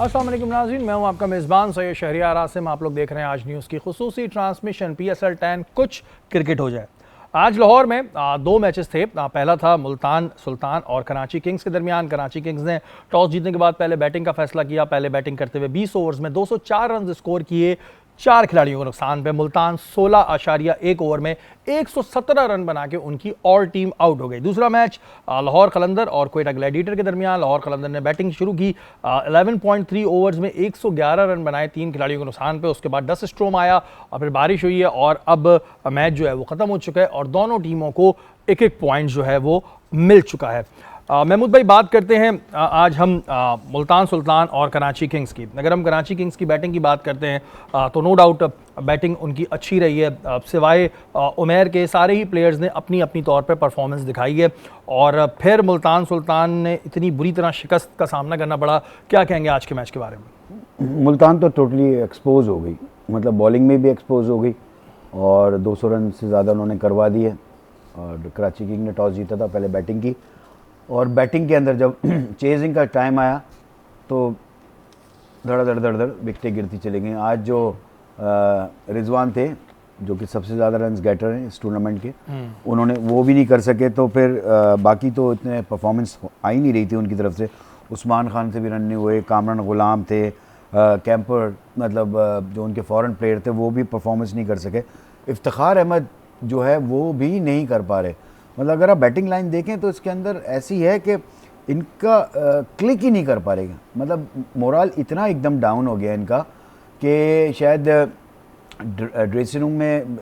अस्सलाम वालेकुम नाज़रीन, मैं हूं आपका मेज़बान सैयद शहरियार आसिम। आप लोग देख रहे हैं आज न्यूज़ की खुसूसी ट्रांसमिशन PSL 10 कुछ क्रिकेट हो जाए। आज लाहौर में दो मैचेस थे। पहला था मुल्तान सुल्तान और कराची किंग्स के दरमियान। कराची किंग्स ने टॉस जीतने के बाद पहले बैटिंग का फैसला किया। पहले बैटिंग करते हुए 20 ओवर्स में 204 रन स्कोर किए। 4 खिलाड़ियों को नुकसान पे मुल्तान 16.1 ओवर में 117 रन बना के उनकी ऑल टीम आउट हो गई। दूसरा मैच लाहौर कलंदर और क्वेटा ग्लैडिएटर के दरमियान। लाहौर कलंदर ने बैटिंग शुरू की। 11.3 ओवर्स में 111 रन बनाए 3 खिलाड़ियों के नुकसान पे। उसके बाद डस्ट स्ट्रोम आया और फिर बारिश हुई है और अब मैच जो है वो ख़त्म हो चुका है और दोनों टीमों को एक एक पॉइंट जो है वो मिल चुका है। महमूद भाई, बात करते हैं आज हम मुल्तान सुल्तान और कराची किंग्स की। अगर हम कराची किंग्स की बैटिंग की बात करते हैं तो नो डाउट बैटिंग उनकी अच्छी रही है। सिवाय उमैर के सारे ही प्लेयर्स ने अपनी अपनी तौर पर परफॉर्मेंस दिखाई है और फिर मुल्तान सुल्तान ने इतनी बुरी तरह शिकस्त का सामना करना पड़ा। क्या कहेंगे आज के मैच के बारे में? मुल्तान तो टोटली एक्सपोज हो गई, मतलब बॉलिंग में भी एक्सपोज हो गई और 200 रन से ज़्यादा उन्होंने करवा दिए। और कराची किंग ने टॉस जीता था, पहले बैटिंग की और बैटिंग के अंदर जब चेजिंग का टाइम आया तो धड़ धड़ धड़ धड़ विकटें गिरती चली गई। आज जो रिजवान थे जो कि सबसे ज़्यादा रन्स गेटर हैं इस टूर्नामेंट के, उन्होंने वो भी नहीं कर सके। तो फिर बाकी तो इतने परफॉर्मेंस आ ही नहीं रही थी उनकी तरफ से। उस्मान खान से भी रन नहीं हुए, कामरान गुलाम थे, कैंपर मतलब जो उनके फॉरेन प्लेयर थे वो भी परफॉर्मेंस नहीं कर सके। इफ्तिखार अहमद जो है वो भी नहीं कर पा रहे। मतलब अगर आप बैटिंग लाइन देखें तो इसके अंदर ऐसी है कि इनका क्लिक ही नहीं कर पा रहे। मतलब मोरल इतना एकदम डाउन हो गया इनका कि शायद ड्रेसिंग रूम में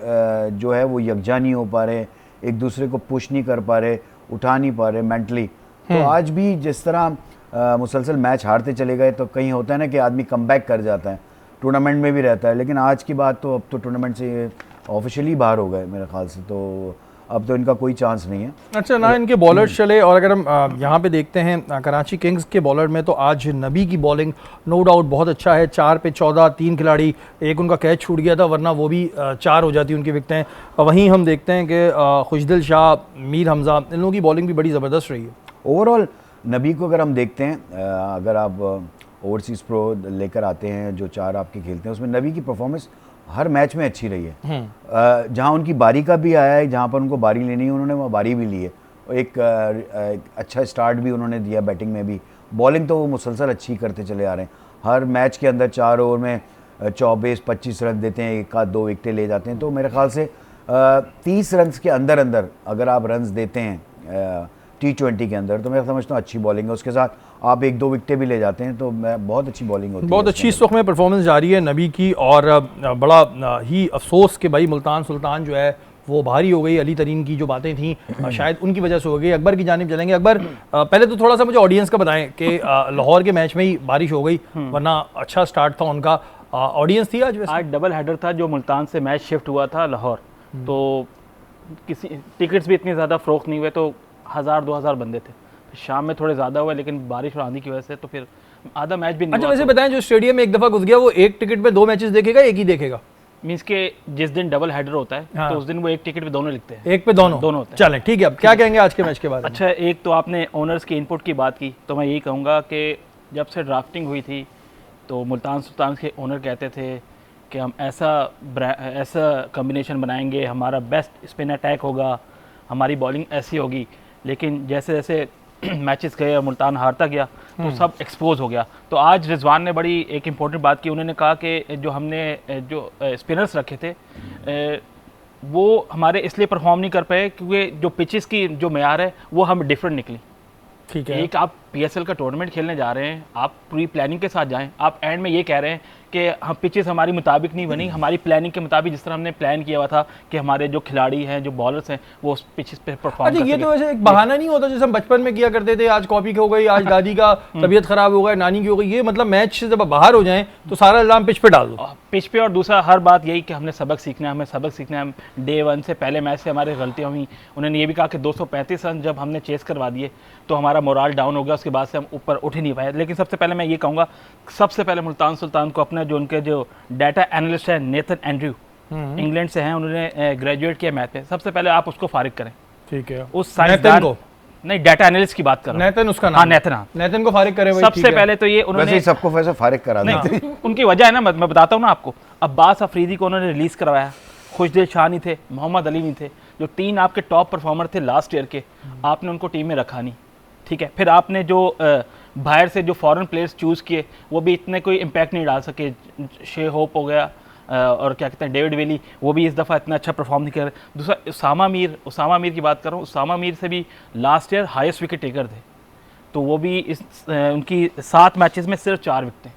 जो है वो यकजा नहीं हो पा रहे, एक दूसरे को पुश नहीं कर पा रहे, उठा नहीं पा रहे मेंटली। तो आज भी जिस तरह मुसलसल मैच हारते चले गए तो कहीं होता है ना कि आदमी कमबैक कर जाता है, टूर्नामेंट में भी रहता है। लेकिन आज की बात तो अब तो टूर्नामेंट से ऑफिशियली बाहर हो गए मेरे ख्याल से, तो अब तो इनका कोई चांस नहीं है। अच्छा, ना इनके बॉलर्स चले। और अगर हम यहाँ पे देखते हैं कराची किंग्स के बॉलर में तो आज नबी की बॉलिंग नो डाउट बहुत अच्छा है। 4 पे 14, 3 खिलाड़ी, एक उनका कैच छूट गया था वरना वो भी 4 हो जाती उनकी विकटें। वहीं हम देखते हैं कि खुशदिल शाह, मीर हमजा, इन लोगों की बॉलिंग भी बड़ी ज़बरदस्त रही है। ओवरऑल नबी को अगर हम देखते हैं, अगर आप ओवरसीज़ प्रो लेकर आते हैं जो 4 आपके खेलते हैं उसमें नबी की परफॉर्मेंस हर मैच में अच्छी रही है। जहां उनकी बारी का भी आया है, जहां पर उनको बारी लेनी है उन्होंने वहाँ बारी भी ली है। एक अच्छा स्टार्ट भी उन्होंने दिया बैटिंग में भी। बॉलिंग तो वो मुसलसल अच्छी करते चले आ रहे हैं। हर मैच के अंदर 4 ओवर में 24-25 रन देते हैं, 1-2 विकटें ले जाते हैं। तो मेरे ख्याल से 30 रन के अंदर अंदर अगर आप रन देते हैं T20 के अंदर तो मैं समझता हूँ अच्छी बॉलिंग है। उसके साथ आप 1-2 विकटें भी ले जाते हैं तो बहुत अच्छी बॉलिंग होती है। बहुत अच्छी इस वक्त में परफॉर्मेंस जारी है नबी की। और बड़ा ही अफसोस कि भाई मुल्तान सुल्तान जो है वो भारी हो गई। अली तरीन की जो बातें थी शायद उनकी वजह से हो गई। अकबर की जानिब चलेंगे। अकबर, पहले तो थोड़ा सा मुझे ऑडियंस का बताएं कि लाहौर के मैच में ही बारिश हो गई वरना अच्छा स्टार्ट था उनका। ऑडियंस थी आज? आज डबल हेडर था जो मुल्तान से मैच शिफ्ट हुआ था लाहौर, तो किसी टिकट्स भी इतने ज़्यादा फ़रोख्त नहीं हुए, तो 1000-2000 बंदे थे। शाम में थोड़े ज़्यादा हुए लेकिन बारिश और आंधी की वजह से तो फिर आधा मैच भी नहीं। अच्छा, वैसे बताएं जो स्टेडियम में एक दफ़ा घुस गया वो एक टिकट पे 2 मैचेस देखेगा, एक ही देखेगा? मींस के जिस दिन डबल हेडर होता है हाँ। तो उस दिन वो एक टिकट पे दोनों लिखते हैं। एक पे दोनों होते हैं। चलें ठीक है, अब क्या कहेंगे आज के मैच के बारे में? अच्छा, एक तो आपने ओनर्स की इनपुट की बात की तो मैं यही कहूँगा कि जब से ड्राफ्टिंग हुई थी तो मुल्तान सुल्तान के ओनर कहते थे कि हम ऐसा कम्बिनेशन बनाएंगे, हमारा बेस्ट स्पिन अटैक होगा, हमारी बॉलिंग ऐसी होगी। लेकिन जैसे जैसे मैचेस गए और मुल्तान हारता गया तो सब एक्सपोज हो गया। तो आज रिजवान ने बड़ी एक इम्पोर्टेंट बात की। उन्होंने कहा कि जो हमने जो स्पिनर्स रखे थे वो हमारे इसलिए परफॉर्म नहीं कर पाए क्योंकि जो पिचेस की जो मेयार है वो हम डिफरेंट निकली। ठीक है, एक आप PSL का टूर्नामेंट खेलने जा रहे हैं, आप पूरी प्लानिंग के साथ जाएं, आप एंड में ये कह रहे हैं कि हम पिचेस हमारी मुताबिक नहीं बनी, हमारी प्लानिंग के मुताबिक जिस तरह हमने प्लान किया हुआ था कि हमारे जो खिलाड़ी हैं, जो बॉलर्स हैं, वो उस पिचेस पे परफॉर्म कर सकें। ये तो वैसे एक बहाना नहीं होता जैसे हम बचपन में किया करते थे, आज कॉपी हो गई, आज दादी का तबीयत खराब हो गई, नानी की हो गई। ये मतलब मैच से जब बाहर हो जाएं तो सारा इल्जाम पिच पे डाल दो, पिच पे। और दूसरा हर बात यही कि हमने सबक सीखना है, हमें सबक सीखना है। डे 1 से पहले मैच से हमारी गलतियाँ हुई। उन्होंने ये भी कहा कि 235 रन जब हमने चेस करवा दिए तो हमारा मोराल डाउन हो गया, उसके बाद से हम ऊपर उठ ही नहीं पाए। लेकिन सबसे पहले मैं ये कहूँगा, सबसे पहले मुल्तान सुल्तान को अपने जो उनके जो डाटा एनालिस्ट है नेथन एंड्रयू, इंग्लैंड से हैं, उन्होंने ग्रेजुएट किया मैथ में, सबसे पहले आप उसको फारिग करें। ठीक है, उस साइंसदान को नहीं, डाटा एनालिस्ट की बात कर रहा हूं। नेतन उसका नाम हाँ, नेतन, हाँ। नेतन को फारिग करे, सबसे पहले तो ये वैसे उन्होंने ही सबको वैसे फारिग करा देते नहीं, उनकी वजह है ना, मैं बताता हूँ ना आपको। अब्बास अफरीदी को उन्होंने रिलीज करवाया, खुशदिल शाह नहीं थे, मोहम्मद अली नहीं थे, जो 3 आपके टॉप परफॉर्मर थे लास्ट ईयर के, आपने उनको टीम में रखा नहीं, ठीक है। फिर आपने जो बाहर से जो फॉरेन प्लेयर्स चूज़ किए वो भी इतने कोई इम्पैक्ट नहीं डाल सके। शे होप हो गया और क्या कहते हैं डेविड वेली, वो भी इस दफ़ा इतना अच्छा परफॉर्म नहीं कर रहे। दूसरा उसामा मीर की बात कर रहा हूँ, उसामा मीर से भी last year highest wicket taker थे, तो वो भी उनकी 7 मैचेस में सिर्फ 4 विकेटें।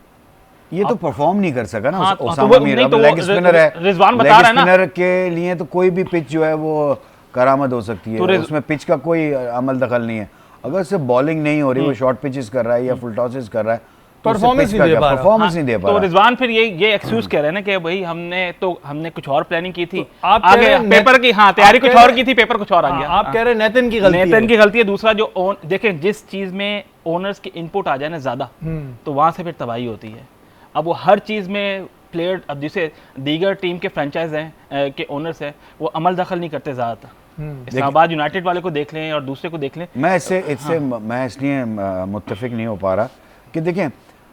ये तो परफॉर्म नहीं कर सका ना। हाँ, तो उसामा वो मीर नहीं, अब तो वो लेग स्पिनर है, रिजवान बता लेग रहा है ना। स्पिनर के लिए तो कोई भी पिच जो है वो करामत हो सकती है, उसमें पिच का कोई अमल दखल नहीं है। अगर सिर्फ बॉलिंग नहीं हो रही, वो शॉर्ट पिचेस कर रहा है या फुल टॉसेस कर रहा है, परफॉर्मेंस नहीं दे पा रहा। परफॉर्मेंस नहीं दे पा तो रहा। रिजवान फिर ये एक्सक्यूज कह रहे हैं ना कि भाई हमने कुछ और प्लानिंग की थी, आप कह आगे रहे हैं पेपर की, हाँ, तैयारी कुछ और की थी, पेपर कुछ और आ गया। आप कह रहे हैं नेतन की गलती है। नेतन की गलती है। दूसरा जो देखें, जिस चीज में ओनर्स की इनपुट आ जाए ना ज्यादा, तो वहां से फिर तबाही होती है। अब वो हर चीज में प्लेयर, अब जिसे दीगर टीम के फ्रेंचाइज हैं के ओनर्स हैं, वो अमल दखल नहीं करते ज़्यादातर। इस्लामाबाद यूनाइटेड वाले को देख लें और दूसरे को देख लें। मैं मैं इसलिए मुत्तफिक नहीं हो पा रहा कि देखें,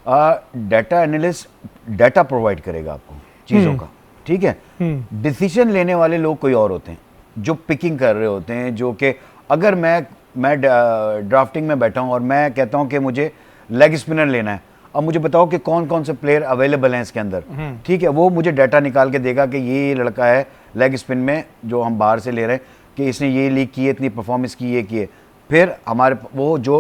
डाटा एनालिस्ट डाटा प्रोवाइड करेगा आपको चीज़ों का, ठीक है। डिसीजन लेने वाले लोग कोई और होते हैं, जो पिकिंग कर रहे होते हैं, जो कि अगर मैं ड्राफ्टिंग में बैठा हूँ और मैं कहता हूँ कि मुझे लेग स्पिनर लेना है, अब मुझे बताओ कि कौन कौन से प्लेयर अवेलेबल हैं इसके अंदर, ठीक है। वो मुझे डाटा निकाल के देगा कि ये लड़का है लेग स्पिन में जो हम बाहर से ले रहे हैं, कि इसने ये लीग की है, इतनी परफॉर्मेंस की, ये की है। फिर हमारे वो जो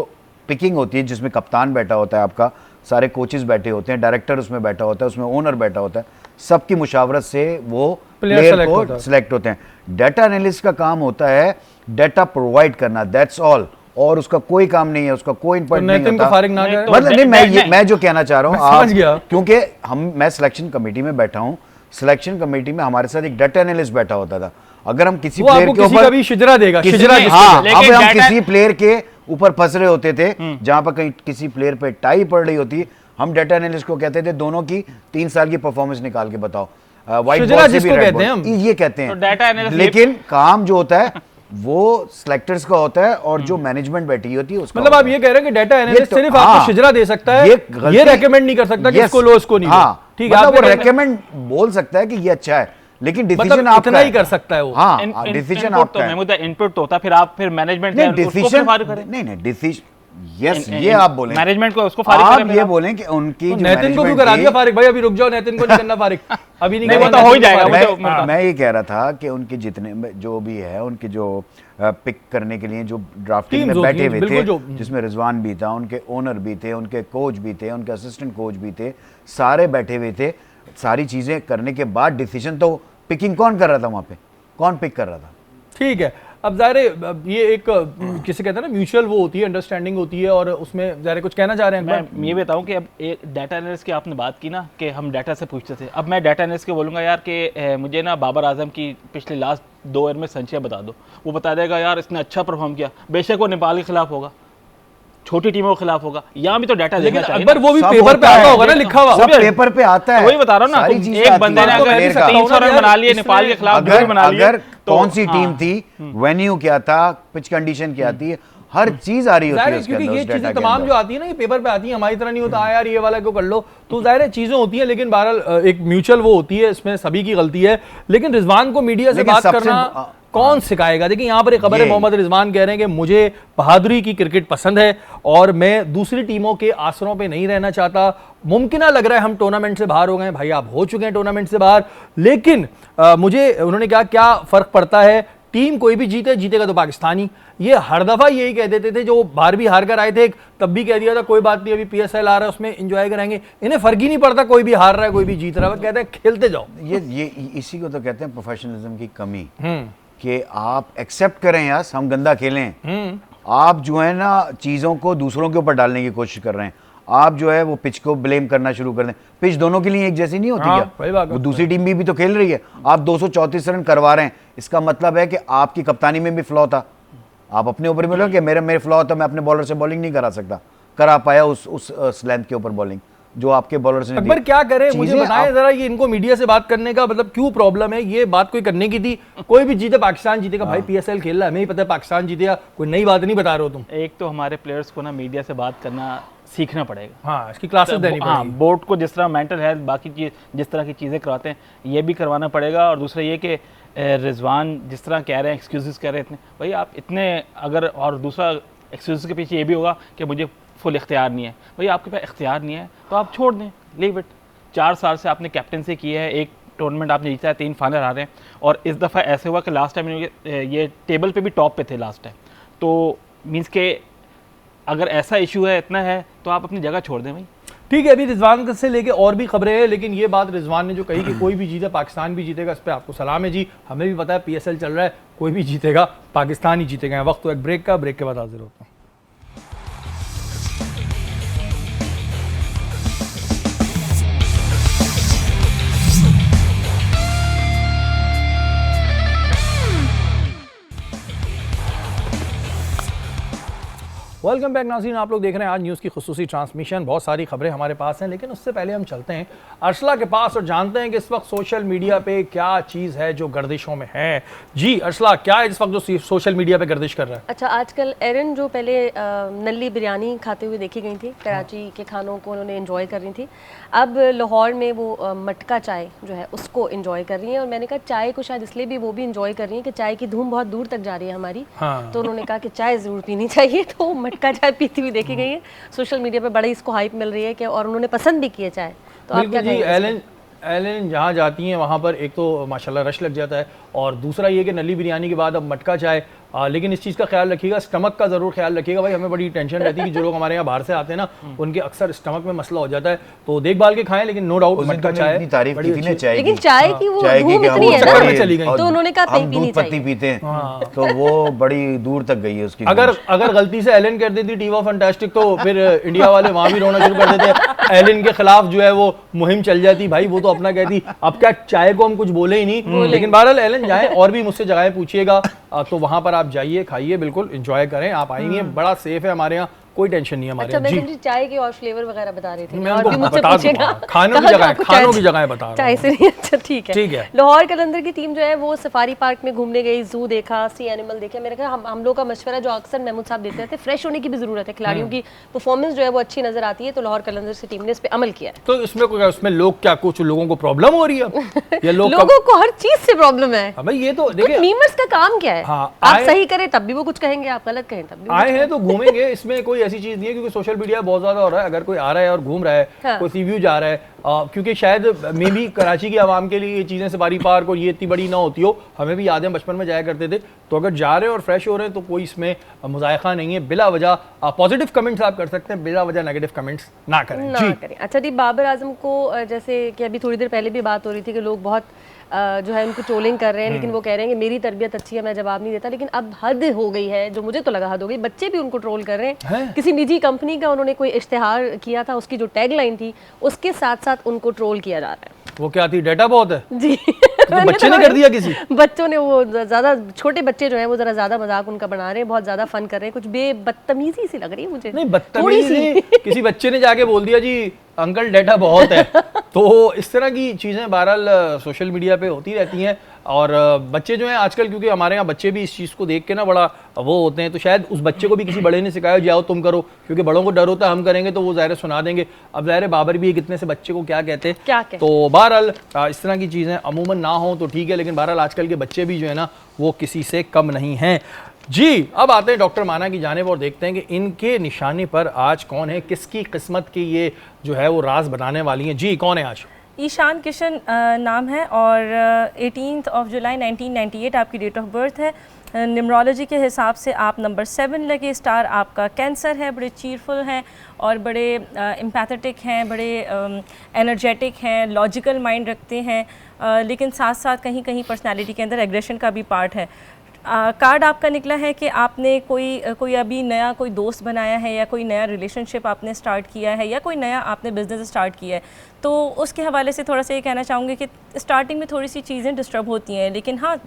पिकिंग होती है जिसमें कप्तान बैठा होता है, आपका सारे कोचेस बैठे होते हैं, डायरेक्टर उसमें बैठा होता है, उसमें ओनर बैठा होता है, सबकी मुशावरत से वो प्लेयर को सिलेक्ट होते हैं। डाटा एनालिस्ट का काम होता है डाटा प्रोवाइड करना, दैट्स ऑल, और उसका कोई काम नहीं है, उसका कोई इम्पोर्ट नहीं होता। मतलब नहीं, मैं जो कहना चाह रहा हूँ, आप, क्योंकि मैं सिलेक्शन कमेटी में बैठा हूँ, सिलेक्शन कमेटी में हमारे साथ एक डाटा एनालिस्ट बैठा होता था। अगर हम किसी प्लेयर के ऊपर शिजरा देगा, हाँ, अब हम किसी प्लेयर के ऊपर फंस रहे होते थे, जहां पर कहीं किसी प्लेयर पे टाई पड़ रही होती, हम डाटा एनालिस्ट को कहते थे दोनों की 3 साल की परफॉर्मेंस निकाल के बताओ, व्हाइट बॉल से भी रेड बॉल, ये कहते हैं। लेकिन काम जो होता है वो सिलेक्टर्स का होता है और जो मैनेजमेंट बैठी होती है उसका। मतलब आप ये कह रहे हैं कि डाटा एनालिस्ट सिर्फ आपको शिजरा दे सकता है, ये रेकमेंड नहीं कर सकता कि इसको लो, इसको नहीं। हाँ, ठीक है, वो रेकमेंड बोल सकता है कि ये अच्छा है, लेकिन डिसीजन आपका इतना ही कर सकता है वो। हाँ, डिसीजन आपका है। महमूद, इनपुट तो होता, फिर आप फिर मैनेजमेंट नहीं, डिसीजन नहीं, डिसीजन, यस, ये आप बोलें मैनेजमेंट को उसको फारिग करें। आप ये बोलें कि उनकी नेतन को क्यों करा दिया फारिग? भाई अभी रुक जाओ, नेतन को नहीं करना फारिग, अभी नहीं करना, हो ही जाएगा। मैं ये कह रहा था कि उनके जितने जो भी है, उनके जो पिक करने के लिए जो ड्राफ्टिंग में बैठे हुए थे, जिसमें रिजवान भी था, उनके ओनर भी थे, उनके कोच भी थे, उनके असिस्टेंट कोच भी थे, सारे बैठे हुए थे। सारी चीजें करने के बाद डिसीजन तो पिकिंग कौन कर रहा था वहां पे, कौन पिक कर रहा था? ठीक है, अब ज़ाहिर है ये एक किसे कहते हैं ना, म्यूचुअल वो होती है, अंडरस्टैंडिंग होती है, और उसमें ज़ाहिर कुछ कहना चाह रहे हैं। मैं ये बताऊं कि अब एक डाटा एनालिस्ट की आपने बात की ना कि हम डाटा से पूछते थे, अब मैं डाटा एनालिस्ट को बोलूँगा यार कि मुझे ना बाबर आजम की पिछले लास्ट 2 ओवर में संचय बता दो, वो बता देगा यार इसने अच्छा परफॉर्म किया, बेशक वो नेपाल के खिलाफ होगा, छोटी टीमों के खिलाफ होगा, यहाँ भी तो डाटा देखना चाहिए। अकबर वो भी पेपर पे आता होगा ना, लिखा हुआ सब पेपर पे आता है। वही बता रहा हूँ ना, एक बंदे ने अगर 300 रन बना लिए नेपाल के खिलाफ, अगर कौन सी टीम थी, वेन्यू क्या था, पिच कंडीशन क्या थी, हर चीज आ रही होती है उसके अंदर। क्योंकि ये चीजें तमाम जो आती है ना, ये पेपर पे आती है, हमारी तरह नहीं होता यार ये वाला क्यों कर लो, तो जाहिर है चीजें होती हैं, लेकिन बहरहाल एक म्यूचुअल वो होती है, इसमें सभी की गलती है। लेकिन रिजवान को मीडिया से बात करना कौन सिखाएगा? देखिए यहाँ पर एक खबर है, मोहम्मद रिजवान कह रहे हैं कि मुझे बहादुरी की क्रिकेट पसंद है और मैं दूसरी टीमों के आसरों पे नहीं रहना चाहता। मुमकिन लग रहा है हम टूर्नामेंट से बाहर हो गए, भाई आप हो चुके हैं टूर्नामेंट से बाहर, लेकिन मुझे, उन्होंने कहा क्या फर्क पड़ता है, टीम कोई भी जीतेगा तो पाकिस्तानी। ये हर दफा यही कह देते थे, जो बाहर भी हार कर आए थे, तब भी कह दिया था कोई बात नहीं, अभी PSL आ रहा है उसमें एंजॉय करेंगे। इन्हें फर्क ही नहीं पड़ता, कोई भी हार रहा है कोई भी जीत रहा है, कहते हैं खेलते जाओ। ये इसी को तो कहते हैं प्रोफेशनलिज्म की कमी, कि आप एक्सेप्ट करें यार हम गंदा खेलें, आप जो है ना चीज़ों को दूसरों के ऊपर डालने की कोशिश कर रहे हैं, आप जो है वो पिच को ब्लेम करना शुरू कर दें। पिच दोनों के लिए एक जैसी नहीं होती क्या? वो दूसरी टीम भी तो खेल रही है, आप 234 रन करवा रहे हैं, इसका मतलब है कि आपकी कप्तानी में भी फ्लॉ था। आप अपने ऊपर बोलो कि मेरे फ्लॉ था, मैं अपने बॉलर से बॉलिंग नहीं करा सकता, करा पाया उस लेंथ के ऊपर बॉलिंग, जो आपके बॉलर्स ने अकबर क्या करे, मुझे चीजें बताएं जरा, ये इनको मीडिया से बात करने का मतलब क्यों प्रॉब्लम है? ये बात कोई करने की थी, कोई भी जीते पाकिस्तान जीतेगा भाई, पीएसएल खेल रहा है, हमें ही पता है पाकिस्तान जीतेगा, कोई नई बात नहीं बता रहे हो तुम। एक तो हमारे प्लेयर्स को ना मीडिया से बात करना सीखना पड़ेगा। हाँ, इसकी क्लासेस देनी हाँ, पड़ेगी। बोर्ड को जिस तरह मेंटल हेल्थ बाकी चीज जिस तरह की चीज़ें करवाते हैं ये भी करवाना पड़ेगा। और दूसरा ये कि रिजवान जिस तरह कह रहे हैं, एक्सक्यूज़ कह रहे हैं इतने, भाई आप इतने अगर, और दूसरा एक्सक्यूज़ के पीछे ये भी होगा कि मुझे फुल इख्तियार नहीं है। भाई आपके पास इख्तियार नहीं है तो आप छोड़ दें, लीव इट। 4 साल से आपने कैप्टनसी की है, एक टूर्नामेंट आपने जीता है, 3 फाइनल आ रहे हैं, और इस दफ़ा ऐसे हुआ कि लास्ट टाइम ये टेबल पे भी टॉप पे थे लास्ट टाइम। तो मीन्स के अगर ऐसा इशू है, इतना है, तो आप अपनी जगह छोड़ दें भाई। ठीक है, अभी रिजवान से लेके और भी खबरें हैं, लेकिन ये बात रिजवान ने जो कही कि कोई भी जीते पाकिस्तान भी जीतेगा, इस पर आपको सलाम है जी। हमें भी पता है पीएसएल चल रहा है, कोई भी जीतेगा पाकिस्तान ही जीतेगा। वक्त तो एक ब्रेक का, ब्रेक के बाद हाजिर होता हूँ। वेलकम बैक नाज़रीन, आप लोग देख रहे हैं आज न्यूज़ की खुसूसी ट्रांसमिशन। बहुत सारी खबरें हमारे पास हैं, लेकिन उससे पहले हम चलते हैं अर्शला के पास और जानते हैं कि इस वक्त सोशल मीडिया पे क्या चीज़ है जो गर्दिशों में है। जी अर्शला, क्या है इस वक्त जो सोशल मीडिया पे गर्दिश कर रहा है? अच्छा, आजकल एरन जो पहले नल्ली बिरयानी खाते हुए देखी गई थी, कराची के खानों को उन्होंने एंजॉय कर रही थी, अब लाहौर में वो मटका चाय जो है उसको एंजॉय कर रही हैं। और मैंने कहा चाय को शायद इसलिए भी वो भी एंजॉय कर रही हैं कि चाय की धूम बहुत दूर तक जा रही है हमारी। हाँ। तो उन्होंने कहा कि चाय ज़रूर पीनी चाहिए, तो मटका चाय पीती हुई देखी गई है। सोशल मीडिया पे बड़ी इसको हाइप मिल रही है कि, और उन्होंने पसंद भी की है चाय। तो आप क्या कहेंगे? एलन जहाँ जाती हैं वहाँ पर एक तो माशाल्लाह रश लग जाता है, और दूसरा ये कि नली बिरयानी के बाद अब मटका चाय। लेकिन इस चीज़ का ख्याल रखिएगा, स्टमक का ज़रूर ख्याल रखिएगा भाई। हमें बड़ी टेंशन रहती है कि जो लोग हमारे यहाँ बाहर से आते हैं ना, उनके अक्सर स्टमक में मसला हो जाता है, तो देखभाल के खाएं। लेकिन नो डाउट मटका चाय तारीफ की थी ना चाय, लेकिन चाय की वो चाय धूम की इतनी है चक्कर में ना, चली गई। तो उन्होंने कहा हम पीनी दूध पत्ती चाहिए। पीते हैं, तो वो बड़ी दूर तक गई है उसकी। अगर गलती से एलन कर देती टीवा फंटास्टिक, तो फिर इंडिया वाले वहां भी रोना शुरू कर देते, एलन के खिलाफ जो है वो मुहिम चल जाती। भाई वो तो अपना कहती, अब क्या चाय को हम कुछ बोले ही नहीं। लेकिन बहरहाल एलन जाए, और भी मुझसे जगह पूछिएगा, तो वहां पर आप जाइए, खाइए, बिल्कुल एंजॉय करें। आप आएंगे, बड़ा सेफ है हमारे यहाँ, कोई टेंशन नहीं है हमारे। अच्छा, मैं जी समझी चाय के और फ्लेवर वगैरह बता रही थी, मैं और उनको भी मुझसे बता पूछेगा। दूंगा। खानों की जगह, खानों की जगह बता रहा चाय हूं। से नहीं। अच्छा ठीक ठीक है। है। लाहौर कलंदर की टीम जो है वो सफारी पार्क में घूमने गई, जू देखा, सी एनिमल देखे। मेरे ख्याल हम लोग का मशवरा जो अक्सर महमूद साहब देते रहते हैं, फ्रेश होने की भी जरूरत है, खिलाड़ियों की परफॉर्मेंस जो है वो अच्छी नजर आती है, तो लाहौर कलंदर से टीम ने इस पे अमल किया है। तो उसमें लोग क्या, कुछ लोगों को प्रॉब्लम हो रही है या लोगों को हर चीज से प्रॉब्लम है भाई? ये तो देखिए, मीमर्स का काम क्या है। हाँ, आप सही करें तब भी वो कुछ कहेंगे, आप गलत कहें तब भी आए हैं तो घूमेंगे, इसमें कोई ऐसी चीज नहीं है, क्योंकि सोशल मीडिया बहुत ज्यादा हो रहा है। अगर कोई आ रहा है और घूम रहा है, हाँ। कोई सी व्यू जा रहा है, क्योंकि शायद मे भी कराची की आवाम के लिए ये चीजें सफारी पार्क और ये इतनी बड़ी ना होती हो, हमें भी याद है बचपन में जाया करते थे। तो अगर जा रहे हैं और फ्रेश हो रहे हैं तो कोई इसमें मुजायका नहीं है। बिला वजह पॉजिटिव कमेंट्स आप कर सकते हैं, बिला वजह नेगेटिव कमेंट्स ना करें। ना करें। अच्छा जी, बाबर आजम को जैसे कि अभी थोड़ी देर पहले भी बात हो रही थी कि लोग बहुत जो है उनको ट्रोलिंग कर रहे हैं, लेकिन वो कह रहे हैं कि मेरी तरबियत अच्छी है, मैं जवाब नहीं देता। लेकिन अब हद हो गई है, जो मुझे तो लगा हद हो गई, बच्चे भी उनको ट्रोल कर रहे हैं। किसी निजी कंपनी का उन्होंने कोई इश्तिहार किया था, उसकी जो टैगलाइन थी उसके साथ साथ उनको ट्रोल किया जा रहा है। वो क्या थी, डेटा बहुत है जी। तो बच्चे ने कर दिया किसी, बच्चों ने, वो ज्यादा छोटे बच्चे जो हैं वो जरा ज्यादा मजाक उनका बना रहे हैं, बहुत ज्यादा फन कर रहे हैं, कुछ बेबदतमीजी सी लग रही है मुझे। नहीं बदतमीजी नहीं, किसी बच्चे ने जाके बोल दिया जी अंकल डेटा बहुत है। तो इस तरह की चीज़ें बहरहाल सोशल मीडिया पे होती रहती हैं। और बच्चे जो हैं आजकल, क्योंकि हमारे यहाँ बच्चे भी इस चीज़ को देख के ना बड़ा वो होते हैं, तो शायद उस बच्चे को भी किसी बड़े ने सिखाया जाओ तुम करो, क्योंकि बड़ों को डर होता है हम करेंगे तो वो ज़ाहिर सुना देंगे। अब ज़ाहिर बाबर भी कितने से बच्चे को क्या कहते हैं। तो बहरहाल इस तरह की चीज़ें अमूमन ना हो तो ठीक है, लेकिन बहरहाल आजकल के बच्चे भी जो है ना वो किसी से कम नहीं हैं। जी अब आते हैं डॉक्टर माना की जानिब और देखते हैं कि इनके निशाने पर आज कौन है, किसकी किस्मत की ये जो है वो राज बनाने वाली हैं। जी कौन है आज? ईशान किशन नाम है और 18 जुलाई 1998 आपकी डेट ऑफ बर्थ है। न्यूमरोलॉजी के हिसाब से आप नंबर 7 लगे, स्टार आपका कैंसर है, बड़े चीरफुल हैं और बड़े एम्पैथेटिक हैं, बड़े एनर्जेटिक हैं, लॉजिकल माइंड रखते हैं, लेकिन साथ साथ कहीं कहीं पर्सनालिटी के अंदर एग्रेशन का भी पार्ट है। कार्ड आपका निकला है कि आपने कोई अभी नया कोई दोस्त बनाया है या कोई नया रिलेशनशिप आपने स्टार्ट किया है या कोई नया आपने बिज़नेस स्टार्ट किया है, तो उसके हवाले से थोड़ा सा ये कहना चाहूँगी कि स्टार्टिंग में थोड़ी सी चीज़ें डिस्टर्ब होती हैं, लेकिन हाँ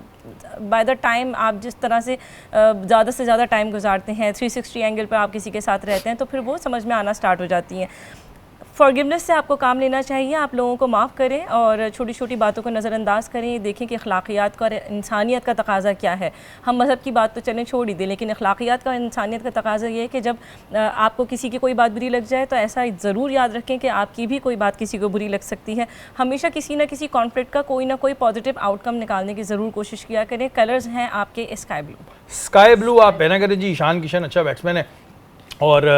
बाय द टाइम आप जिस तरह से ज़्यादा से ज़्यादा टाइम गुजारते हैं, 360 एंगल पर आप किसी के साथ रहते हैं, तो फिर वो समझ में आना स्टार्ट हो जाती हैं। फॉरगिवनेस से आपको काम लेना चाहिए, आप लोगों को माफ़ करें और छोटी छोटी बातों को नज़रअंदाज करें। देखें कि अखलाकियात का और इंसानियत का तकाजा क्या है। हम मज़हब की बात तो चलें छोड़ ही दें, लेकिन अखलाकियात का इंसानियत का तकाजा ये है कि जब आपको किसी की कोई बात बुरी लग जाए तो ऐसा ज़रूर याद रखें कि आपकी भी कोई बात किसी को बुरी लग सकती है। हमेशा किसी ना किसी कॉन्फ्लिक्ट का कोई ना कोई पॉजिटिव आउटकम निकालने की ज़रूर कोशिश किया करें। कलर्स हैं आपके स्काई ब्लू। स्काई ब्लू आप पहना करें जी। ईशान किशन अच्छा बैट्समैन है और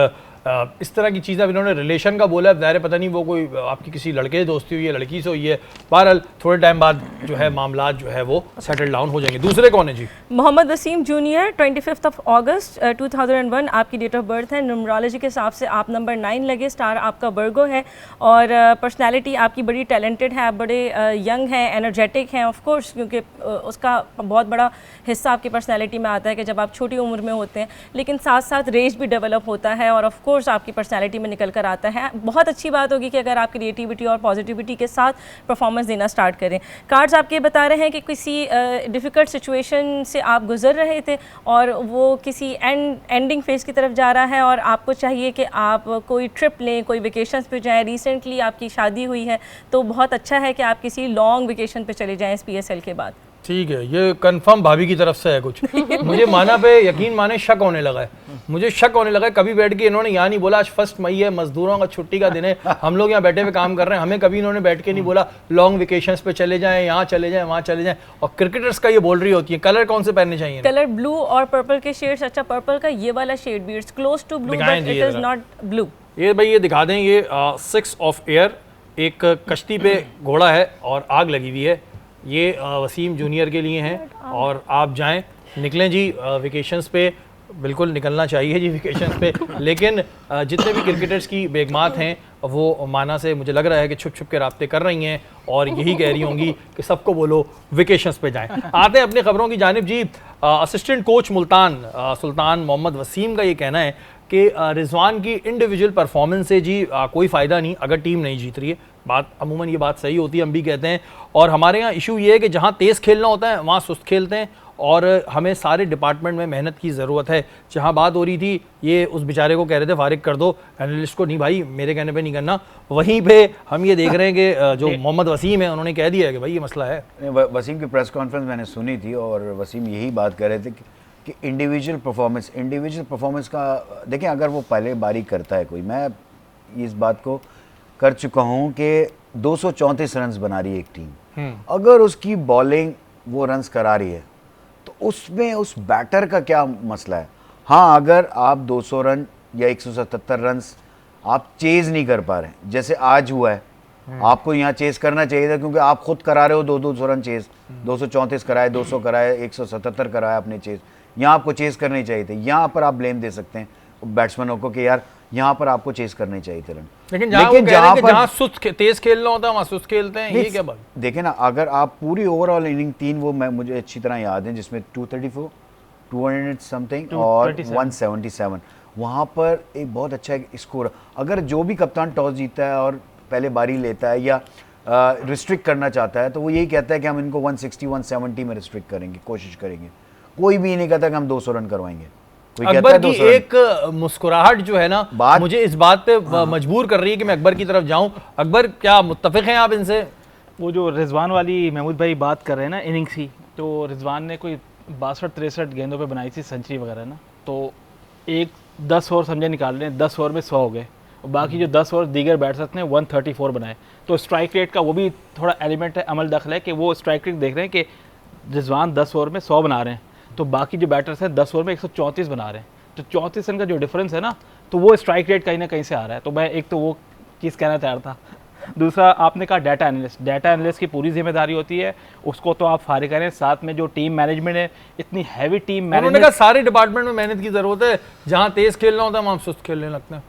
इस तरह की चीज़ें अब इन्होंने रिलेशन का बोला है, ज़ाहिर पता नहीं वो कोई आपकी किसी लड़के से दोस्ती हुई है, लड़की से हुई है। बहरहाल थोड़े टाइम बाद जो है मामला जो है वो सेटल डाउन हो जाएंगे। दूसरे कौन है जी? मोहम्मद वसीम जूनियर 25 अगस्त 2001 आपकी डेट ऑफ बर्थ है। न्यूमरोलॉजी के हिसाब से आप नंबर 9 लगे, स्टार आपका वर्गो है और पर्सनालिटी आपकी बड़ी टैलेंटेड है, आप बड़े यंग हैं, एनर्जेटिक हैं ऑफ कोर्स, क्योंकि उसका बहुत बड़ा हिस्सा आपकी पर्सनालिटी में आता है कि जब आप छोटी उम्र में होते हैं, लेकिन साथ साथ रेज भी डेवलप होता है और ऑफ कोर्स आपकी पर्सनालिटी में निकल कर आता है। बहुत अच्छी बात होगी कि अगर आप क्रिएटिविटी और पॉजिटिविटी के साथ परफॉर्मेंस देना स्टार्ट करें। कार्ड्स आपके बता रहे हैं कि किसी डिफ़िकल्ट सिचुएशन से आप गुजर रहे थे और वो किसी एंडिंग फेज़ की तरफ जा रहा है और आपको चाहिए कि आप कोई ट्रिप लें, कोई वेकेशंस पे जाएं। रिसेंटली आपकी शादी हुई है तो बहुत अच्छा है कि आप किसी लॉन्ग वेकेशन पे चले जाएं इस PSL के बाद। ठीक है, ये कंफर्म भाभी की तरफ से है कुछ। मुझे माना पे यकीन माने शक होने लगा है, मुझे शक होने लगा है। कभी बैठ के इन्होंने यहाँ नहीं बोला आज 1 मई है, मजदूरों का छुट्टी का दिन है, हम लोग यहाँ बैठे हुए काम कर रहे हैं, हमें कभी इन्होंने बैठ के नहीं बोला लॉन्ग वेकेशंस पे चले जाएं, यहाँ चले जाएं, वहाँ चले जाएं। और क्रिकेटर्स का ये बोल रही होती है। कलर कौन से पहनने चाहिए? कलर ब्लू और पर्पल के शेड्स। अच्छा, पर्पल का ये वाला शेड भी it's close to blue but it is not blue. ये भाई ये दिखा दें, ये 6 ऑफ एयर, एक कश्ती पे घोड़ा है और आग लगी हुई है। ये वसीम जूनियर के लिए हैं और आप जाएं, निकलें जी वेकेशंस पे। बिल्कुल निकलना चाहिए जी वेकेशंस पे। लेकिन जितने भी क्रिकेटर्स की बेगमात हैं वो माना से मुझे लग रहा है कि छुप छुप के राब्ते कर रही हैं और यही कह रही होंगी कि सबको बोलो वेकेशंस पे जाएं। आते हैं अपनी खबरों की जानिब जी। असिस्टेंट कोच मुल्तान सुल्तान मोहम्मद वसीम का ये कहना है कि रिजवान की इंडिविजुअल परफॉर्मेंस से जी कोई फ़ायदा नहीं अगर टीम नहीं जीत रही है। बात अमूमन ये बात सही होती है, हम भी कहते हैं। और हमारे यहाँ इशू ये है कि जहाँ तेज़ खेलना होता है वहाँ सुस्त खेलते हैं और हमें सारे डिपार्टमेंट में मेहनत की ज़रूरत है। जहाँ बात हो रही थी ये उस बेचारे को कह रहे थे फारिग कर दो, एनालिस्ट को नहीं भाई मेरे कहने पे नहीं करना, वहीं पे हम ये देख रहे हैं कि जो मोहम्मद वसीम है उन्होंने कह दिया है कि भाई ये मसला है। वसीम की प्रेस कॉन्फ्रेंस मैंने सुनी थी और वसीम यही बात कर रहे थे कि इंडिविजुअल परफॉर्मेंस का देखें, अगर वो पहले बारी करता है कोई, मैं इस बात को कर चुका हूँ कि 234 रन्स बना रही है एक टीम, अगर उसकी बॉलिंग वो रन्स करा रही है तो उसमें उस बैटर का क्या मसला है। हाँ, अगर आप 200 रन या 177 रन्स आप चेज़ नहीं कर पा रहे जैसे आज हुआ है, आपको यहाँ चेज़ करना चाहिए था क्योंकि आप खुद करा रहे हो 200 रन चेज़, 234 कराए, 200 कराए, 177 कराया आपने चेज़, यहाँ आपको चेज़ करनी चाहिए थे। यहाँ पर आप ब्लेम दे सकते हैं बैट्समैनों को कि यार यहाँ पर आपको चेज़ करने चाहिए थे रन। लेकिन जहाँ सुस्त तेज खेलना होता है वहाँ सुस्त खेलते हैं, ये क्या बात? देखें ना, अगर आप पूरी ओवरऑल इनिंग 3 वो मुझे अच्छी तरह याद है जिसमें 234, 200 समथिंग और 177, वहाँ पर एक बहुत अच्छा स्कोर। अगर जो भी कप्तान टॉस जीतता है और पहले बारी लेता है या रिस्ट्रिक्ट करना चाहता है तो वो यही कहता है कि हम इनको 160, 170 में रिस्ट्रिक्ट करेंगे, कोशिश करेंगे। कोई भी नहीं कहता कि हम 200 रन करवाएंगे। अकबर की एक मुस्कुराहट जो है ना मुझे इस बात पे मजबूर कर रही है कि मैं अकबर की तरफ जाऊं। अकबर, क्या मुत्तफिक हैं आप इनसे? वो जो रिजवान वाली महमूद भाई बात कर रहे हैं ना इनिंग्स की, तो रिजवान ने कोई 62-63 गेंदों पे बनाई थी सेंचुरी वगैरह ना, तो एक 10 ओवर समझे निकाल रहे हैं, 10 ओवर में 100 हो गए और बाकी जो 10 ओवर दीगर बैट्समैन ने 134 बनाए। तो स्ट्राइक रेट का वो भी थोड़ा एलिमेंट है, अमल दखल है कि वो स्ट्राइक रेट देख रहे हैं कि रिजवान 10 ओवर में 100 बना रहे हैं तो बाकी जो बैटर्स हैं 10 ओवर में 134 बना रहे हैं, तो 34 रन का जो डिफरेंस है ना, तो वो स्ट्राइक रेट कहीं ना कहीं से आ रहा है। तो मैं एक तो वो चीज़ कहना तैयार था। दूसरा आपने कहा डाटा एनालिस्ट की पूरी जिम्मेदारी होती है, उसको तो आप फारिग करें। साथ में जो टीम मैनेजमेंट है, इतनी हैवी टीम मैनेजमेंट, उन्होंने कहा सारे डिपार्टमेंट में मेहनत की जरूरत है, जहाँ तेज खेलना होता है वहाँ सुस्त खेलने लगते हैं।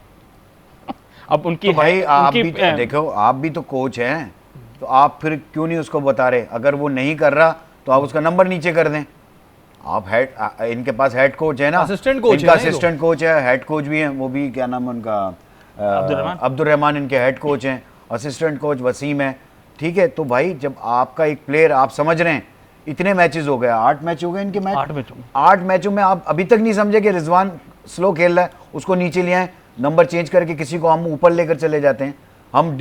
अब उनकी तो भाई आप भी देखो, आप भी तो कोच हैं, तो आप फिर क्यों नहीं उसको बता रहे? अगर वो नहीं कर रहा तो आप उसका नंबर नीचे कर दें। आप इनके पास हेड कोच है ना, असिस्टेंट कोच इनका असिस्टेंट कोच है, हेड कोच भी है, वो भी क्या नाम है उनका, अब्दुल रहमान इनके हेड कोच हैं, असिस्टेंट कोच वसीम है। ठीक है, तो भाई जब आपका एक प्लेयर, आप समझ रहे हैं इतने मैचेस हो गए, 8 मैच हो गए इनके मैच, 8 मैचों में आप अभी तक नहीं समझे कि रिजवान स्लो खेल रहा है, उसको नीचे ले आए, नंबर चेंज करके किसी को हम ऊपर लेकर चले जाते हैं। हम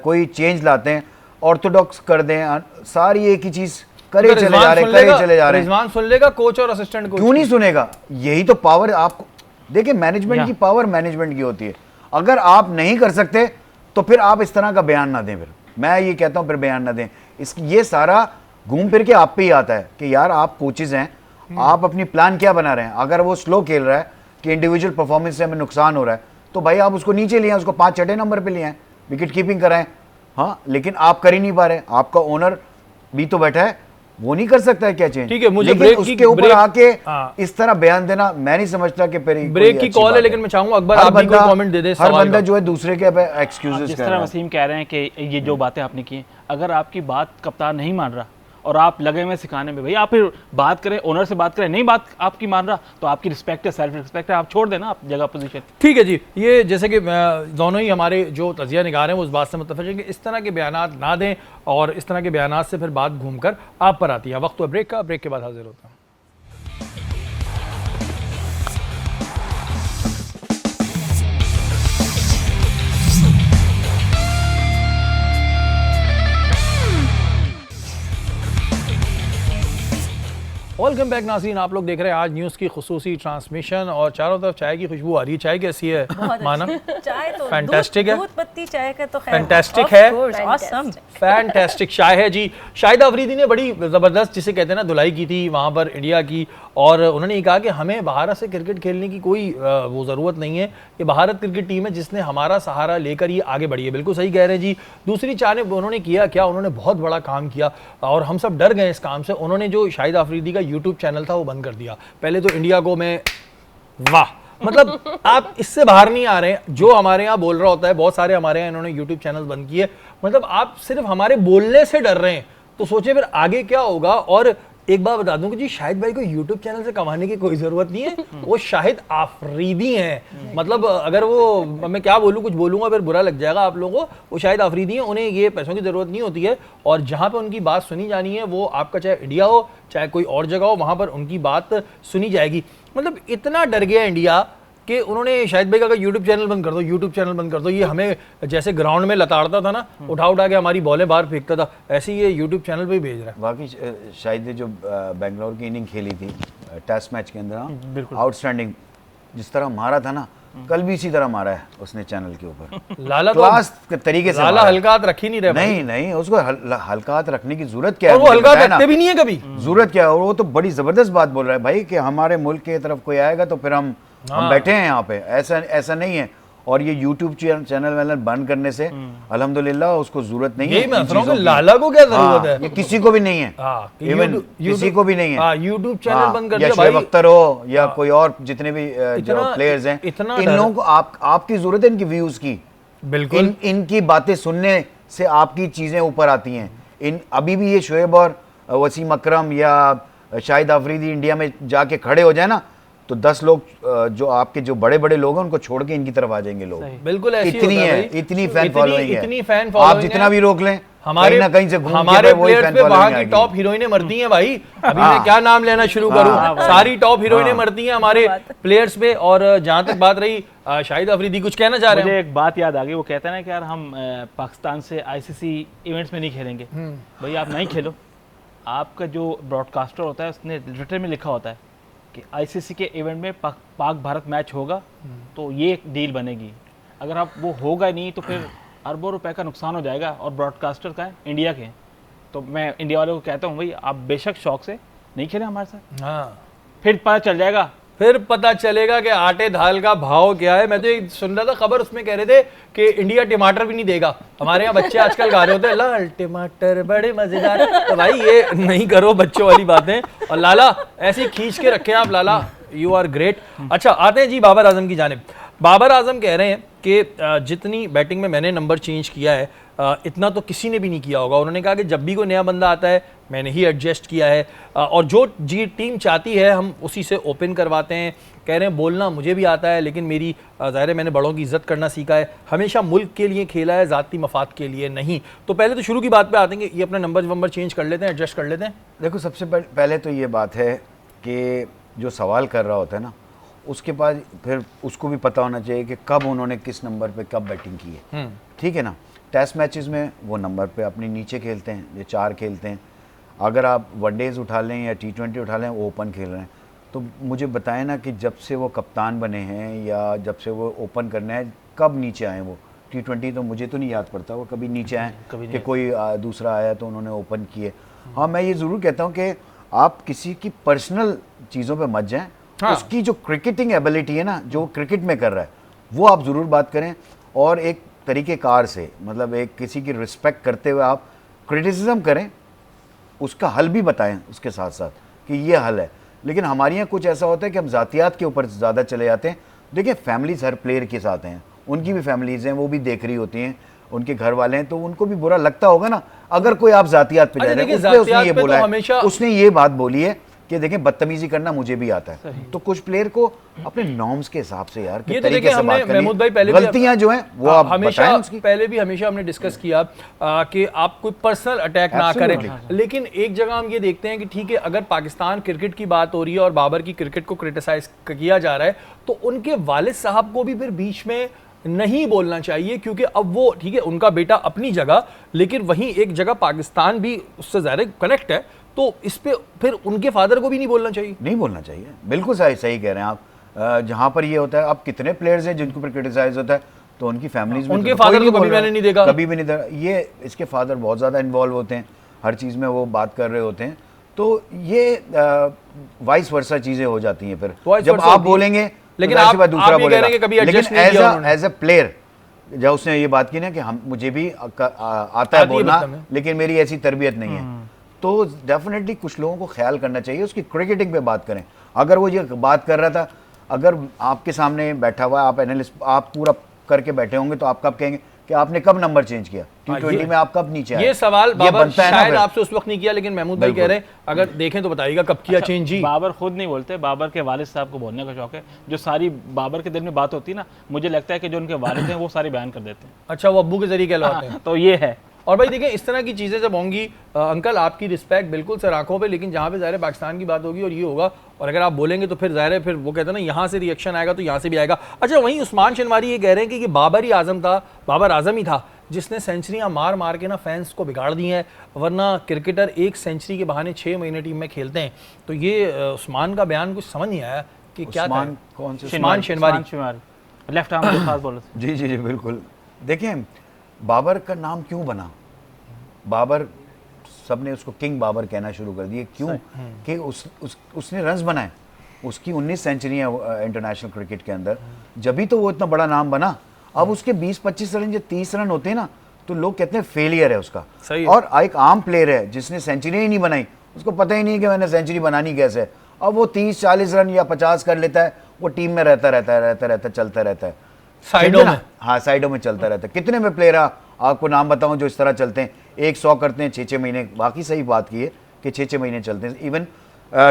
कोई चेंज लाते हैं, ऑर्थोडॉक्स कर दें, सारी एक ही चीज करे चले जा रहे हैं, करे चले जा रहे हैं। रिजवान सुन लेगा कोच और असिस्टेंट कोच, क्यों नहीं सुनेगा? यही तो पावर आपको देखिए, मैनेजमेंट की पावर मैनेजमेंट की होती है। अगर आप नहीं कर सकते तो फिर आप इस तरह का बयान ना दें। फिर मैं ये कहता हूं फिर बयान ना दें। ये सारा घूम फिर के आप पे ही आता है कि यार आप कोचेज हैं, आप अपनी प्लान क्या बना रहे हैं। अगर वो स्लो खेल रहा है कि इंडिविजुअल परफॉर्मेंस से हमें नुकसान हो रहा है, तो भाई आप उसको नीचे लिए, उसको 5-6 नंबर पे लिए हैं, विकेट कीपिंग कराएं। हाँ, लेकिन आप कर ही नहीं पा रहे। आपका ओनर भी तो बैठा है, वो नहीं कर सकता है क्या चेंज? ठीक है, मुझे लेकिन ब्रेक उसके ऊपर आके हाँ। इस तरह बयान देना मैं नहीं समझता कि ब्रेक की कॉल है, लेकिन मैं चाहूंगा अकबर आप भी कोई कमेंट दे दे। हर बंदा जो है दूसरे के एक्सक्यूजेस जिस कर तरह रहा है। वसीम कह रहे हैं कि ये जो बातें आपने की, अगर आपकी बात कप्तान नहीं मान रहा और आप लगे हुए सिखाने में, भाई आप फिर बात करें, ओनर से बात करें, नहीं बात आपकी मान रहा तो आपकी रिस्पेक्ट है, सेल्फ रिस्पेक्ट है, आप छोड़ देना आप जगह पोजीशन। ठीक है जी, ये जैसे कि दोनों ही हमारे जो तजिया निगार हैं वो उस बात से मुत्तफिक हैं कि इस तरह के बयानात ना दें, और इस तरह के बयानात से फिर बात घूमकर आप पर आती है। वक्त हुआ ब्रेक का, ब्रेक के बाद हाजिर होता हूँ। वेलकम बैक नाज़रीन, आप लोग देख रहे हैं आज न्यूज़ की खुसूसी ट्रांसमिशन, और चारों तरफ चाय की खुशबू आ रही है। चाय कैसी है माना? चाय तो फैंटास्टिक है, दूध पत्ती चाय का तो खैर फैंटास्टिक है, ऑसम फैंटास्टिक चाय है जी। शाहिद अफरीदी ने बड़ी ज़बरदस्त, जिसे कहते हैं ना, धुलाई की थी वहाँ पर इंडिया की, और उन्होंने ये कहा कि हमें भारत से क्रिकेट खेलने की कोई वो ज़रूरत नहीं है। ये भारत क्रिकेट टीम है जिसने हमारा सहारा लेकर ये आगे बढ़ी है। बिल्कुल सही कह रहे हैं जी। दूसरी जानब उन्होंने किया क्या, उन्होंने बहुत बड़ा काम किया और हम सब डर गए इस काम से। उन्होंने जो शाहिद अफरीदी का यूट्यूब चैनल था वो बंद कर दिया। पहले तो इंडिया को मैं वाह, मतलब आप इससे बाहर नहीं आ रहे हैं। जो हमारे यहाँ बोल रहा होता है, बहुत सारे हमारे यहाँ इन्होंने यूट्यूब चैनल बंद किए। मतलब आप सिर्फ हमारे बोलने से डर रहे हैं, तो सोचिए फिर आगे क्या होगा। और एक बात बता दूं कि जी शाहिद भाई को यूट्यूब चैनल से कमाने की कोई जरूरत नहीं है, वो शाहिद आफरीदी हैं। मतलब अगर वो, मैं क्या बोलूं, कुछ बोलूंगा फिर बुरा लग जाएगा आप लोगों को, वो शाहिद आफरीदी हैं, उन्हें ये पैसों की जरूरत नहीं होती है। और जहां पे उनकी बात सुनी जानी है, वो आपका चाहे इंडिया हो चाहे कोई और जगह हो, वहां पर उनकी बात सुनी जाएगी। मतलब इतना डर गया इंडिया कि उन्होंने शाहिद भाई का यूट्यूब चैनल बंद कर दो, यूट्यूब चैनल बंद कर दो। ये हमें जैसे ग्राउंड में लताड़ता था ना, उठा उठा के हमारी बॉलें बाहर फेंकता था, ऐसे ही ये यूट्यूब चैनल पे ही भेज रहा है। बाकी शाहिद ने जो बेंगलोर की इनिंग खेली थी टेस्ट मैच के अंदर, बिल्कुल आउटस्टैंडिंग, जिस तरह मारा था ना, कल भी इसी तरह मारा है उसने चैनल के ऊपर। लाला तो क्लास तरीके से लाला मारा है। हल्का हाथ रख ही नहीं रहे। नहीं नहीं, उसको हल्का हाथ रखने की जरूरत क्या है? और वो मुझे हल्का बताया ना, रखते भी नहीं है कभी। जरूरत क्या है? और वो तो बड़ी जबरदस्त बात बोल रहा है भाई कि हमारे मुल्क के तरफ कोई आएगा तो फिर हम बैठे हैं यहाँ पे, ऐसा नहीं है। और ये YouTube चैनल वैनल बंद करने से अल्हम्दुलिल्लाह उसको जरूरत नहीं है। यही मैं कह रहा हूं कि लाला को क्या जरूरत है? ये किसी को भी नहीं है, इवन किसी को भी नहीं है। यूट्यूब चैनल बंद कर या दिया शोएब भाई। अख्तर हो या कोई और जितने भी जो प्लेयर्स हैं, इतना इन लोगों को आपकी जरूरत है इनकी व्यूज की। बिल्कुल इनकी बातें सुनने से आपकी चीजें ऊपर आती हैं। अभी भी ये शोएब और वसीम अकरम या शाहिद अफरीदी इंडिया में जाके खड़े हो जाए ना, तो 10 लोग जो आपके जो बड़े बड़े लोग हैं उनको छोड़ के इनकी तरफ आ जाएंगे लोग। बिल्कुल ऐसी इतनी होता है, भाई। इतनी फैन फॉलोइंग है। इतनी फैन फॉलोइंग आप जितना भी रोक लें, हमारे कहीं ना कहीं से घूम के हमारे वही प्लेयर्स फैन पे वहां फॉलोइंग की आएगी। टॉप हीरोइनें मरती हैं भाई। अभी मैं क्या नाम लेना शुरू करूं, सारी टॉप हीरोइनें मरती हैं हमारे प्लेयर्स पे। और जहां तक बात रही, शाहिद अफरीदी कुछ कहना चाह रहे मुझे हैं? एक बात याद आ गई, वो कहते हैं ना कि यार हम पाकिस्तान से ICC इवेंट्स में नहीं खेलेंगे। भाई आप नहीं खेलो, आपका जो ब्रॉडकास्टर होता है उसने रिटर्न में लिखा होता है कि ICC के इवेंट में पाक भारत मैच होगा तो ये एक डील बनेगी। अगर आप वो होगा नहीं तो फिर अरबों रुपए का नुकसान हो जाएगा, और ब्रॉडकास्टर का है इंडिया के। तो मैं इंडिया वालों को कहता हूँ भाई आप बेशक शौक से नहीं खेलें हमारे साथ, हाँ, फिर पता चल जाएगा, फिर पता चलेगा कि आटे दाल का भाव क्या है। मैं तो एक सुन रहा था खबर, उसमें कह रहे थे कि इंडिया टमाटर भी नहीं देगा। हमारे यहाँ बच्चे आजकल गा रहे होते हैं लाल टमाटर बड़े मजेदार। तो भाई ये नहीं करो बच्चों वाली बातें। और लाला ऐसे खींच के रखे आप, लाला यू आर ग्रेट। अच्छा, आते हैं जी बाबर आजम की जानिब। बाबर आजम कह रहे हैं कि जितनी बैटिंग में मैंने नंबर चेंज किया है, इतना तो किसी ने भी नहीं किया होगा। उन्होंने कहा कि जब भी कोई नया बंदा आता है मैंने ही एडजस्ट किया है, और जो जी टीम चाहती है हम उसी से ओपन करवाते हैं। कह रहे हैं बोलना मुझे भी आता है, लेकिन मेरी ज़ाहिर है मैंने बड़ों की इज्जत करना सीखा है, हमेशा मुल्क के लिए खेला है, ज़ाती मफाद के लिए नहीं। तो पहले तो शुरू की बात पे आते हैं कि ये अपना नंबर चेंज कर लेते हैं, एडजस्ट कर लेते हैं। देखो, सबसे पहले तो ये बात है कि जो सवाल कर रहा होता है ना, उसके बाद फिर उसको भी पता होना चाहिए कि कब उन्होंने किस नंबर पे कब बैटिंग की है। ठीक है ना? टेस्ट मैचेस में वो नंबर पे अपने नीचे खेलते हैं, ये 4 खेलते हैं। अगर आप वनडेज़ उठा लें या T20 उठा लें, वो ओपन खेल रहे हैं। तो मुझे बताएं ना कि जब से वो कप्तान बने हैं या जब से वो ओपन करना है, कब नीचे आए वो? T20 तो मुझे तो नहीं याद पड़ता वो कभी नीचे आए कि कोई दूसरा आया तो उन्होंने ओपन किए। हाँ, मैं ये ज़रूर कहता हूँ कि आप किसी की पर्सनल चीज़ों पे मत जाएं। हाँ। उसकी जो क्रिकेटिंग एबिलिटी है ना, जो क्रिकेट में कर रहा है, वो आप ज़रूर बात करें। और एक तरीक़ेकार से, मतलब एक किसी की रिस्पेक्ट करते हुए आप क्रिटिसिज्म करें, उसका हल भी बताएं उसके साथ साथ कि ये हल है। लेकिन हमारे यहाँ कुछ ऐसा होता है कि हम ज़ातियात के ऊपर ज़्यादा चले जाते हैं। देखिए, फैमिलीज़ हर प्लेयर के साथ हैं, उनकी भी फैमिलीज़ हैं, वो भी देख रही होती हैं, उनके घर वाले हैं, तो उनको भी बुरा लगता होगा ना अगर कोई आप ज़ातियात पे जा रहे हैं। उसने ये बोला है, उसने ये बात बोली है कि देखें बदतमीजी करना मुझे भी आता है। तो कुछ प्लेयर को अपने नॉर्म्स के हिसाब से यार ये तो देखिए, हमने महमूद भाई पहले गलतियां जो हैं वो आप हमेशा बताएं उसकी। पहले भी हमेशा हमने डिस्कस किया कि आप कोई पर्सनल अटैक ना करें। लेकिन एक जगह हम ये देखते हैं कि ठीक है, अगर पाकिस्तान क्रिकेट की बात हो रही है और बाबर की क्रिकेट को क्रिटिसाइज किया जा रहा है, तो उनके वालिद साहब को भी फिर बीच में नहीं बोलना चाहिए, क्योंकि अब वो ठीक है, उनका बेटा अपनी जगह, लेकिन वहीं एक जगह पाकिस्तान भी उससे ज़्यादा कनेक्ट है, तो इस पे फिर उनके फादर को भी नहीं बोलना चाहिए। नहीं बोलना चाहिए, बिल्कुल सही कह रहे हैं आप। जहाँ पर ये होता है, अब कितने प्लेयर्स हैं जिनके ऊपर क्रिटिसाइज होता है, तो उनकी फैमिलीज में उनके फादर को कभी मैंने नहीं देखा, कभी भी नहीं देखा। ये इसके फादर बहुत ज़्यादा इन्वॉल्व होते हैं, हर चीज़ में वो बात कर रहे होते हैं, तो ये वाइस वर्सा चीज़ें हो जाती हैं। फिर जब आप बोलेंगे, लेकिन तो आप दूसरा बोलेगा। लेकिन एज अ प्लेयर जब उसने ये बात की ना कि हम मुझे भी आता है बोलना, लेकिन मेरी ऐसी तरबियत नहीं है, तो डेफिनेटली कुछ लोगों को ख्याल करना चाहिए, उसकी क्रिकेटिंग पे बात करें। अगर वो ये बात कर रहा था, अगर आपके सामने बैठा हुआ है, आप एनालिस्ट, आप पूरा करके बैठे होंगे, तो आप कब कहेंगे कि आपने कब नंबर चेंज किया, T20 में आप कब नीचे आए? ये सवाल बाबर शायद आपसे उस वक्त नहीं किया, लेकिन महमूद भाई कह रहे हैं अगर देखें तो बताइएगा कब किया चेंज। जी, बाबर खुद नहीं बोलते, बाबर के वालिद साहब को बोलने का शौक है। जो सारी बाबर के दिल में बात होती है ना, मुझे लगता है कि जो उनके वालिद हैं वो सारी बयान कर देते हैं। अच्छा, वो अब्बू के जरिए कहलाते हैं। तो ये है। और भाई देखिए, इस तरह की चीज़ें जब होंगी, अंकल आपकी रिस्पेक्ट बिल्कुल सर आंखों पे, लेकिन जहाँ पे ज़ाहिर है पाकिस्तान की बात होगी और ये होगा, और अगर आप बोलेंगे तो फिर ज़ाहिर है फिर वो कहते हैं ना, यहाँ से रिएक्शन आएगा तो यहाँ से भी आएगा। अच्छा, वहीं उस्मान शनवारी ये कह रहे हैं कि बाबर आजम ही था जिसने सेंचुरियाँ मार मार के ना फैंस को बिगाड़ दी हैं, वरना क्रिकेटर एक सेंचुरी के बहाने 6 महीने टीम में खेलते हैं। तो ये उस्मान का बयान कुछ समझ नहीं आया कि क्या था। कौन से? उस्मान शनवारी, लेफ्ट आर्म के साथ बॉलर। जी बिल्कुल। देखें, बाबर का नाम क्यों बना? बाबर, सबने उसको किंग बाबर कहना शुरू कर दिए, क्यों? कि उसने रन्स बनाए, उसकी 19 सेंचुरियाँ इंटरनेशनल क्रिकेट के अंदर, जब भी तो वो इतना बड़ा नाम बना। अब उसके 20-25 रन, जो 30 रन होते हैं ना, तो लोग कहते हैं फेलियर है उसका। सही है। और एक आम प्लेयर है जिसने सेंचुरी ही नहीं बनाई, उसको पता ही नहीं कि मैंने सेंचुरी बनानी कैसे है। अब वो 30-40 रन या 50 कर लेता है, वो टीम में रहता चलता रहता है, साइडों में। हाँ, साइडों में चलता रहता है। कितने में प्लेयर आपको नाम बताऊं जो इस तरह चलते हैं, 100 करते हैं 6-6 महीने। बाकी सही बात की है कि 6-6 महीने चलते हैं, इवन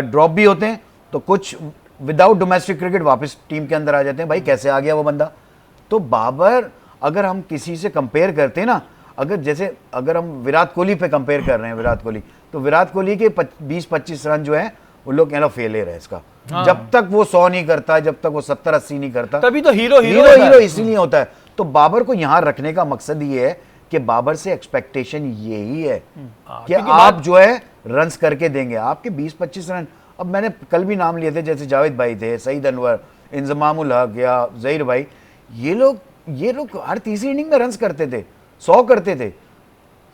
ड्रॉप भी होते हैं, तो कुछ विदाउट डोमेस्टिक क्रिकेट वापस टीम के अंदर आ जाते हैं। भाई कैसे आ गया वो बंदा? तो बाबर, अगर हम किसी से कंपेयर करते हैं ना, अगर हम विराट कोहली पे कंपेयर कर रहे हैं, विराट कोहली के 20-25 रन जो है, वो लोग कहना फेलियर है इसका। हाँ। जब तक वो 100 नहीं करता, जब तक वो 70-80 नहीं करता, तभी तो हीरो इसीलिए होता है। तो बाबर को यहाँ रखने का मकसद ये है कि बाबर से एक्सपेक्टेशन यही है कि आप जो है रन्स करके देंगे। आपके 20-25 रन, अब मैंने कल भी नाम लिए थे, जैसे जावेद भाई थे, सईद अनवर, इंजमामुल हक या जहीर भाई, ये लोग हर तीसरी इनिंग में रन्स करते थे, 100 करते थे।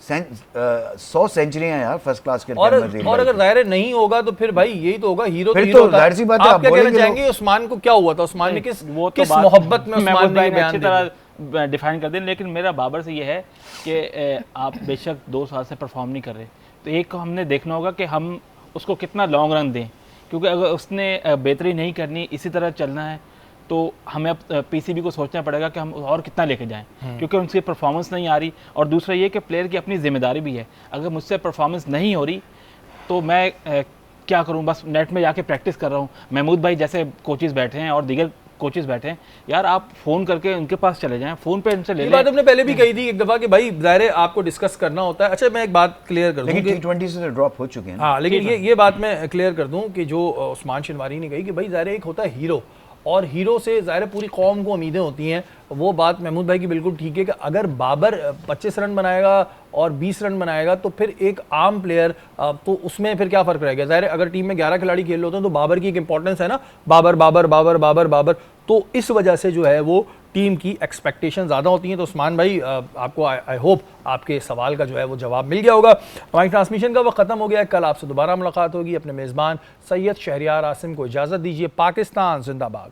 100 सेंचुरियां यार फर्स्ट क्लास के। और अगर जाहिर नहीं होगा तो फिर भाई यही तो होगा, हीरो फिर तो जाहिर सी बात है। आप क्या कहना चाहेंगे, उस्मान को क्या हुआ था? उस्मान ने किस मोहब्बत में उस्मान ने अच्छी तरह डिफाइन कर दें। लेकिन मेरा बाबर से ये है कि आप बेशक 2 साल से परफॉर्म नहीं कर रहे, तो एक हमने देखना होगा कि हम उसको कितना लॉन्ग रन दें, क्योंकि अगर उसने बेहतरी नहीं करनी, इसी तरह चलना है, तो हमें अब पीसीबी को सोचना पड़ेगा कि हम और कितना लेके जाएं, क्योंकि उनकी परफॉर्मेंस नहीं आ रही। और दूसरा ये कि प्लेयर की अपनी जिम्मेदारी भी है, अगर मुझसे परफॉर्मेंस नहीं हो रही तो मैं क्या करूं? बस नेट में जाके प्रैक्टिस कर रहा हूं। महमूद भाई जैसे कोचेस बैठे हैं और दीगर कोचेस बैठे हैं, यार आप फ़ोन करके उनके पास चले जाएं, फ़ोन पे उनसे ले लें। बात हमने पहले भी कही थी एक दफ़ा कि भाई ज़ाहिर है आपको डिस्कस करना होता है। अच्छा, मैं एक बात क्लियर कर दूं, लेकिन T20 से ड्रॉप हो चुके हैं। हाँ, लेकिन ये बात मैं क्लियर कर दूं कि जो उस्मान शनवारी ने कही कि भाई ज़ाहिर है एक होता है हीरो और हीरो से ज़ाहिर पूरी कौम को उम्मीदें होती हैं। वो बात महमूद भाई की बिल्कुल ठीक है कि अगर बाबर 25 रन बनाएगा और 20 रन बनाएगा तो फिर एक आम प्लेयर तो उसमें फिर क्या फ़र्क रहेगा। ज़ाहिर अगर टीम में 11 खिलाड़ी खेल रहे होते हैं तो बाबर की एक इंपॉर्टेंस है ना, बाबर बाबर बाबर बाबर बाबर, तो इस वजह से जो है वो टीम की एक्सपेक्टेशन ज़्यादा होती हैं। तो उस्मान भाई आपको आई होप आपके सवाल का जो है वो जवाब मिल गया होगा। हमारी ट्रांसमिशन का वक्त ख़त्म हो गया है, कल आपसे दोबारा मुलाकात होगी। अपने मेज़बान सैयद शहरियार आसिम को इजाज़त दीजिए। पाकिस्तान जिंदाबाद।